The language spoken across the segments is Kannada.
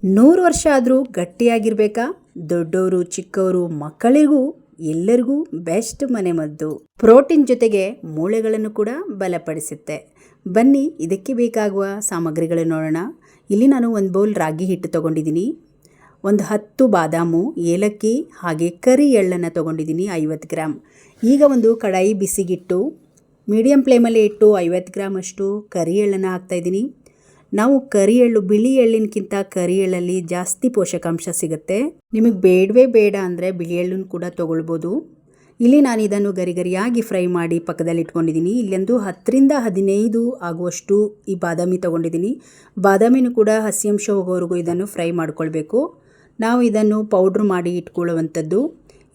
100 ವರ್ಷ ಆದರೂ ಗಟ್ಟಿಯಾಗಿರ್ಬೇಕಾ? ದೊಡ್ಡವರು ಚಿಕ್ಕವರು ಮಕ್ಕಳಿಗೂ ಎಲ್ಲರಿಗೂ ಬೆಸ್ಟ್ ಮನೆಮದ್ದು. ಪ್ರೋಟೀನ್ ಜೊತೆಗೆ ಮೂಳೆಗಳನ್ನು ಕೂಡ ಬಲಪಡಿಸುತ್ತೆ. ಬನ್ನಿ ಇದಕ್ಕೆ ಬೇಕಾಗುವ ಸಾಮಗ್ರಿಗಳನ್ನು ನೋಡೋಣ. ಇಲ್ಲಿ ನಾನು ಒಂದು ಬೌಲ್ ರಾಗಿ ಹಿಟ್ಟು ತೊಗೊಂಡಿದ್ದೀನಿ, ಒಂದು 10 ಬಾದಾಮು, ಏಲಕ್ಕಿ ಹಾಗೆ ಕರಿ ಎಳ್ಳನ್ನು ತೊಗೊಂಡಿದ್ದೀನಿ 50 ಗ್ರಾಮ್. ಈಗ ಒಂದು ಕಡಾಯಿ ಬಿಸಿಗಿಟ್ಟು ಮೀಡಿಯಂ ಫ್ಲೇಮಲ್ಲಿ ಇಟ್ಟು 50 ಗ್ರಾಮ್ ಅಷ್ಟು ಕರಿ ಎಳ್ಳನ್ನು ಹಾಕ್ತಾಯಿದ್ದೀನಿ. ನಾವು ಕರಿ ಎಳ್ಳು, ಬಿಳಿ ಎಳ್ಳಿನಕ್ಕಿಂತ ಕರಿ ಎಳ್ಳಲ್ಲಿ ಜಾಸ್ತಿ ಪೋಷಕಾಂಶ ಸಿಗುತ್ತೆ. ನಿಮಗೆ ಬೇಡವೇ ಬೇಡ ಅಂದರೆ ಬಿಳಿ ಎಳ್ಳನ್ನು ಕೂಡ ತೊಗೊಳ್ಬೋದು. ಇಲ್ಲಿ ನಾನು ಇದನ್ನು ಗರಿಗರಿಯಾಗಿ ಫ್ರೈ ಮಾಡಿ ಪಕ್ಕದಲ್ಲಿ ಇಟ್ಕೊಂಡಿದ್ದೀನಿ. ಇಲ್ಲೊಂದು 10 ರಿಂದ 15 ಆಗುವಷ್ಟು ಈ ಬಾದಾಮಿ ತೊಗೊಂಡಿದ್ದೀನಿ. ಬಾದಾಮಿನೂ ಕೂಡ ಹಸಿ ಅಂಶ ಹೋಗೋವರೆಗೂ ಇದನ್ನು ಫ್ರೈ ಮಾಡ್ಕೊಳ್ಬೇಕು. ನಾವು ಇದನ್ನು ಪೌಡ್ರ್ ಮಾಡಿ ಇಟ್ಕೊಳ್ಳುವಂಥದ್ದು.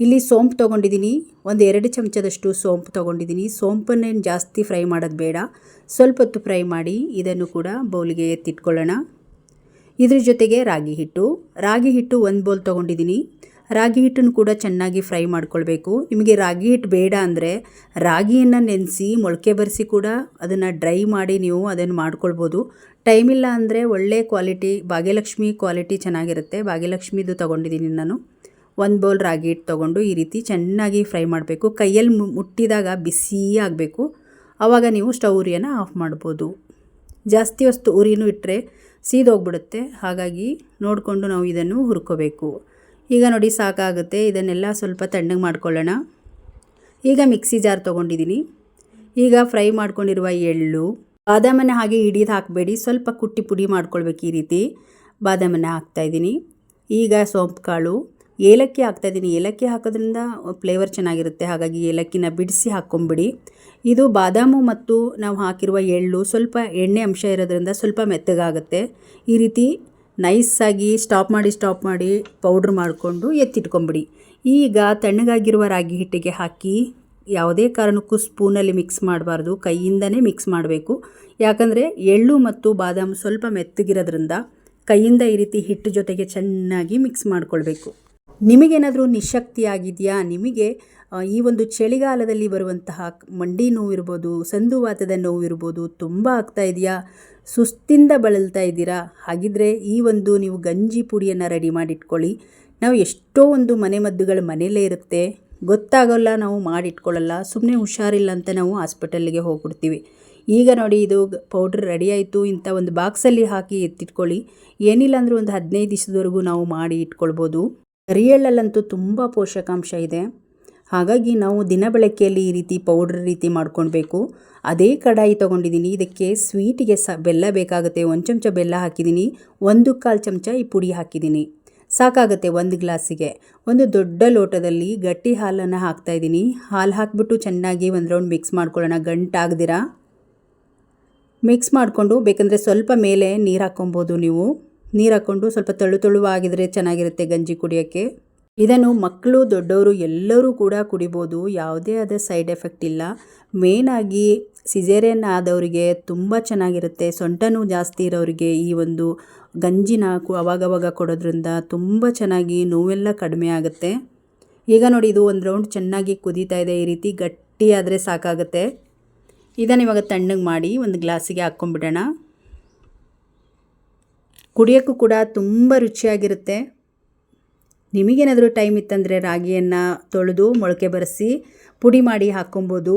ಇಲ್ಲಿ ಸೋಂಪು ತೊಗೊಂಡಿದ್ದೀನಿ, ಒಂದು 2 ಚಮಚದಷ್ಟು ಸೋಂಪು ತೊಗೊಂಡಿದ್ದೀನಿ. ಸೋಂಪನ್ನೇನು ಜಾಸ್ತಿ ಫ್ರೈ ಮಾಡೋದು ಬೇಡ, ಸ್ವಲ್ಪ ಹೊತ್ತು ಫ್ರೈ ಮಾಡಿ ಇದನ್ನು ಕೂಡ ಬೌಲಿಗೆ ಎತ್ತಿಟ್ಕೊಳ್ಳೋಣ. ಇದ್ರ ಜೊತೆಗೆ ರಾಗಿ ಹಿಟ್ಟು 1 ಬೌಲ್ ತೊಗೊಂಡಿದ್ದೀನಿ. ರಾಗಿ ಹಿಟ್ಟನ್ನು ಕೂಡ ಚೆನ್ನಾಗಿ ಫ್ರೈ ಮಾಡ್ಕೊಳ್ಬೇಕು. ನಿಮಗೆ ರಾಗಿ ಹಿಟ್ಟು ಬೇಡ ಅಂದರೆ ರಾಗಿಯನ್ನು ನೆನೆಸಿ ಮೊಳಕೆ ಬರೆಸಿ ಕೂಡ ಅದನ್ನು ಡ್ರೈ ಮಾಡಿ ನೀವು ಅದನ್ನು ಮಾಡ್ಕೊಳ್ಬೋದು. ಟೈಮ್ ಇಲ್ಲ ಅಂದರೆ ಒಳ್ಳೆ ಕ್ವಾಲಿಟಿ ಭಾಗ್ಯಲಕ್ಷ್ಮಿ ಕ್ವಾಲಿಟಿ ಚೆನ್ನಾಗಿರುತ್ತೆ, ಭಾಗ್ಯಲಕ್ಷ್ಮಿದು ತೊಗೊಂಡಿದ್ದೀನಿ ನಾನು. 1 ಬೌಲ್ ರಾಗಿ ಹಿಟ್ಟು ತೊಗೊಂಡು ಈ ರೀತಿ ಚೆನ್ನಾಗಿ ಫ್ರೈ ಮಾಡಬೇಕು. ಕೈಯಲ್ಲಿ ಮುಟ್ಟಿದಾಗ ಬಿಸಿ ಆಗಬೇಕು, ಆವಾಗ ನೀವು ಸ್ಟವ್ ಉರಿಯನ್ನು ಆಫ್ ಮಾಡ್ಬೋದು. ಜಾಸ್ತಿ ಹೊತ್ತು ಉರಿನೂ ಇಟ್ಟರೆ ಸೀದೋಗ್ಬಿಡುತ್ತೆ, ಹಾಗಾಗಿ ನೋಡಿಕೊಂಡು ನಾವು ಇದನ್ನು ಹುರ್ಕೋಬೇಕು. ಈಗ ನೋಡಿ ಸಾಕಾಗುತ್ತೆ. ಇದನ್ನೆಲ್ಲ ಸ್ವಲ್ಪ ತಣ್ಣಗೆ ಮಾಡ್ಕೊಳ್ಳೋಣ. ಈಗ ಮಿಕ್ಸಿ ಜಾರ್ ತೊಗೊಂಡಿದ್ದೀನಿ. ಈಗ ಫ್ರೈ ಮಾಡ್ಕೊಂಡಿರುವ ಎಳ್ಳು, ಬಾದಾಮನ್ನು ಹಾಗೆ ಹಿಡಿದು ಹಾಕಬೇಡಿ, ಸ್ವಲ್ಪ ಕುಟ್ಟಿ ಪುಡಿ ಮಾಡ್ಕೊಳ್ಬೇಕು. ಈ ರೀತಿ ಬಾದಾಮನ್ನು ಹಾಕ್ತಾಯಿದ್ದೀನಿ. ಈಗ ಸೋಂಪು ಕಾಳು, ಏಲಕ್ಕಿ ಹಾಕ್ತಾಯಿದ್ದೀನಿ. ಏಲಕ್ಕಿ ಹಾಕೋದ್ರಿಂದ ಫ್ಲೇವರ್ ಚೆನ್ನಾಗಿರುತ್ತೆ, ಹಾಗಾಗಿ ಏಲಕ್ಕಿನ ಬಿಡಿಸಿ ಹಾಕ್ಕೊಂಬಿಡಿ. ಇದು ಬಾದಾಮು ಮತ್ತು ನಾವು ಹಾಕಿರುವ ಎಳ್ಳು ಸ್ವಲ್ಪ ಎಣ್ಣೆ ಅಂಶ ಇರೋದ್ರಿಂದ ಸ್ವಲ್ಪ ಮೆತ್ತಗಾಗುತ್ತೆ. ಈ ರೀತಿ ನೈಸಾಗಿ ಸ್ಟಾಪ್ ಮಾಡಿ ಪೌಡ್ರ್ ಮಾಡಿಕೊಂಡು ಎತ್ತಿಟ್ಕೊಂಬಿಡಿ. ಈಗ ತಣ್ಣಗಾಗಿರುವ ರಾಗಿ ಹಿಟ್ಟಿಗೆ ಹಾಕಿ ಯಾವುದೇ ಕಾರಣಕ್ಕೂ ಸ್ಪೂನಲ್ಲಿ ಮಿಕ್ಸ್ ಮಾಡಬಾರ್ದು, ಕೈಯಿಂದನೇ ಮಿಕ್ಸ್ ಮಾಡಬೇಕು. ಯಾಕಂದರೆ ಎಳ್ಳು ಮತ್ತು ಬಾದಾಮು ಸ್ವಲ್ಪ ಮೆತ್ತಗಿರೋದ್ರಿಂದ ಕೈಯಿಂದ ಈ ರೀತಿ ಹಿಟ್ಟು ಜೊತೆಗೆ ಚೆನ್ನಾಗಿ ಮಿಕ್ಸ್ ಮಾಡಿಕೊಳ್ಬೇಕು. ನಿಮಗೇನಾದರೂ ನಿಶಕ್ತಿ ಆಗಿದೆಯಾ? ನಿಮಗೆ ಈ ಒಂದು ಚಳಿಗಾಲದಲ್ಲಿ ಬರುವಂತಹ ಮಂಡಿ ನೋವಿರ್ಬೋದು, ಸಂದುವಾತದ ನೋವಿರ್ಬೋದು, ತುಂಬ ಆಗ್ತಾ ಇದೆಯಾ? ಸುಸ್ತಿಂದ ಬಳಲ್ತಾ ಇದ್ದೀರಾ? ಹಾಗಿದ್ರೆ ಈ ಒಂದು ನೀವು ಗಂಜಿ ಪುಡಿಯನ್ನು ರೆಡಿ ಮಾಡಿಟ್ಕೊಳ್ಳಿ. ನಾವು ಎಷ್ಟೋ ಒಂದು ಮನೆಮದ್ದುಗಳು ಮನೆಯಲ್ಲೇ ಇರುತ್ತೆ, ಗೊತ್ತಾಗೋಲ್ಲ, ನಾವು ಮಾಡಿಟ್ಕೊಳ್ಳಲ್ಲ, ಸುಮ್ಮನೆ ಹುಷಾರಿಲ್ಲ ಅಂತ ನಾವು ಹಾಸ್ಪಿಟಲ್ಲಿಗೆ ಹೋಗ್ಬಿಡ್ತೀವಿ. ಈಗ ನೋಡಿ ಇದು ಪೌಡ್ರ್ ರೆಡಿ ಆಯಿತು. ಇಂಥ ಒಂದು ಬಾಕ್ಸಲ್ಲಿ ಹಾಕಿ ಎತ್ತಿಟ್ಕೊಳ್ಳಿ. ಏನಿಲ್ಲ ಅಂದರೂ ಒಂದು 15 ದಿವಸದವರೆಗೂ ನಾವು ಮಾಡಿ ಇಟ್ಕೊಳ್ಬೋದು. ಕರಿ ಎಳ್ಳಲ್ಲಂತೂ ತುಂಬ ಪೋಷಕಾಂಶ ಇದೆ, ಹಾಗಾಗಿ ನಾವು ದಿನ ಬಳಕೆಯಲ್ಲಿ ಈ ರೀತಿ ಪೌಡ್ರ್ ರೀತಿ ಮಾಡ್ಕೊಳ್ಬೇಕು. ಅದೇ ಕಡಾಯಿ ತೊಗೊಂಡಿದ್ದೀನಿ. ಇದಕ್ಕೆ ಸ್ವೀಟಿಗೆ ಬೆಲ್ಲ ಬೇಕಾಗುತ್ತೆ. 1 ಚಮಚ ಬೆಲ್ಲ ಹಾಕಿದ್ದೀನಿ, 1/4 ಚಮಚ ಈ ಪುಡಿ ಹಾಕಿದ್ದೀನಿ. ಸಾಕಾಗುತ್ತೆ 1 ಗ್ಲಾಸಿಗೆ. ಒಂದು ದೊಡ್ಡ ಲೋಟದಲ್ಲಿ ಗಟ್ಟಿ ಹಾಲನ್ನು ಹಾಕ್ತಾಯಿದ್ದೀನಿ. ಹಾಲು ಹಾಕಿಬಿಟ್ಟು ಚೆನ್ನಾಗಿ ಒಂದು ರೌಂಡ್ ಮಿಕ್ಸ್ ಮಾಡ್ಕೊಳ್ಳೋಣ, ಗಂಟಾಗ್ದಿರ ಮಿಕ್ಸ್ ಮಾಡಿಕೊಂಡು. ಬೇಕಂದರೆ ಸ್ವಲ್ಪ ಮೇಲೆ ನೀರು ಹಾಕ್ಕೊಬೋದು. ನೀವು ನೀರು ಹಾಕ್ಕೊಂಡು ಸ್ವಲ್ಪ ತೆಳುವಾಗಿದ್ರೆ ಚೆನ್ನಾಗಿರುತ್ತೆ ಗಂಜಿ ಕುಡಿಯೋಕ್ಕೆ. ಇದನ್ನು ಮಕ್ಕಳು ದೊಡ್ಡವರು ಎಲ್ಲರೂ ಕೂಡ ಕುಡಿಬೋದು, ಯಾವುದೇ ಆದ ಸೈಡ್ ಎಫೆಕ್ಟ್ ಇಲ್ಲ. ಮೇನಾಗಿ ಸಿಸೇರಿಯನ್ ಆದವರಿಗೆ ತುಂಬ ಚೆನ್ನಾಗಿರುತ್ತೆ. ಸೊಂಟನೂ ಜಾಸ್ತಿ ಇರೋರಿಗೆ ಈ ಒಂದು ಗಂಜಿನ ಅವಾಗವಾಗ ಕೊಡೋದ್ರಿಂದ ತುಂಬ ಚೆನ್ನಾಗಿ ನೋವೆಲ್ಲ ಕಡಿಮೆ ಆಗುತ್ತೆ. ಈಗ ನೋಡಿ ಇದು ಒಂದು ರೌಂಡ್ ಚೆನ್ನಾಗಿ ಕುದೀತಾ ಇದೆ. ಈ ರೀತಿ ಗಟ್ಟಿ ಆದರೆ ಸಾಕಾಗುತ್ತೆ. ಇದನ್ನು ಇವಾಗ ತಣ್ಣಗೆ ಮಾಡಿ ಒಂದು ಗ್ಲಾಸಿಗೆ ಹಾಕ್ಕೊಂಬಿಡೋಣ. ಕುಡಿಯೋಕ್ಕೂ ಕೂಡ ತುಂಬ ರುಚಿಯಾಗಿರುತ್ತೆ. ನಿಮಗೇನಾದರೂ ಟೈಮ್ ಇತ್ತಂದರೆ ರಾಗಿಯನ್ನು ತೊಳೆದು ಮೊಳಕೆ ಬರೆಸಿ ಪುಡಿ ಮಾಡಿ ಹಾಕ್ಕೊಬೋದು.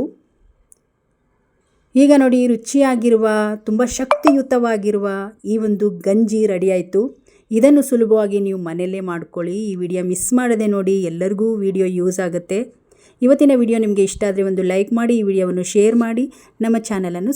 ಈಗ ನೋಡಿ ರುಚಿಯಾಗಿರುವ ತುಂಬ ಶಕ್ತಿಯುತವಾಗಿರುವ ಈ ಒಂದು ಗಂಜಿ ರೆಡಿ ಆಯಿತು. ಇದನ್ನು ಸುಲಭವಾಗಿ ನೀವು ಮನೆಯಲ್ಲೇ ಮಾಡ್ಕೊಳ್ಳಿ. ಈ ವಿಡಿಯೋ ಮಿಸ್ ಮಾಡದೆ ನೋಡಿ, ಎಲ್ಲರಿಗೂ ವಿಡಿಯೋ ಯೂಸ್ ಆಗುತ್ತೆ. ಇವತ್ತಿನ ವಿಡಿಯೋ ನಿಮಗೆ ಇಷ್ಟ ಆದರೆ ಒಂದು ಲೈಕ್ ಮಾಡಿ, ಈ ವಿಡಿಯೋವನ್ನು ಶೇರ್ ಮಾಡಿ, ನಮ್ಮ ಚಾನಲನ್ನು